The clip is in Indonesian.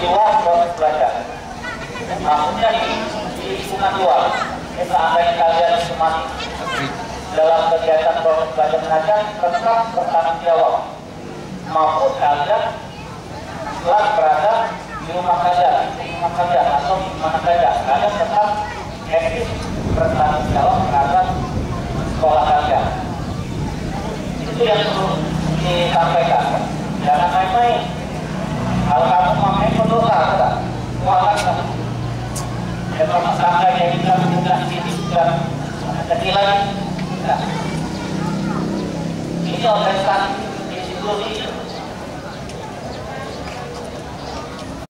luar proses belajar. Maksudnya di lingkungan luar. Seandainya kalian semati dalam kegiatan proses belajar mengajar tetap bertanggung jawab, maupun kalian telah berada di rumah saja atau di mana saja, kalian tetap aktif bertanggung jawab terhadap sekolah kalian. Itu yang perlu disampaikan. Jangan main-main. Kalau kamu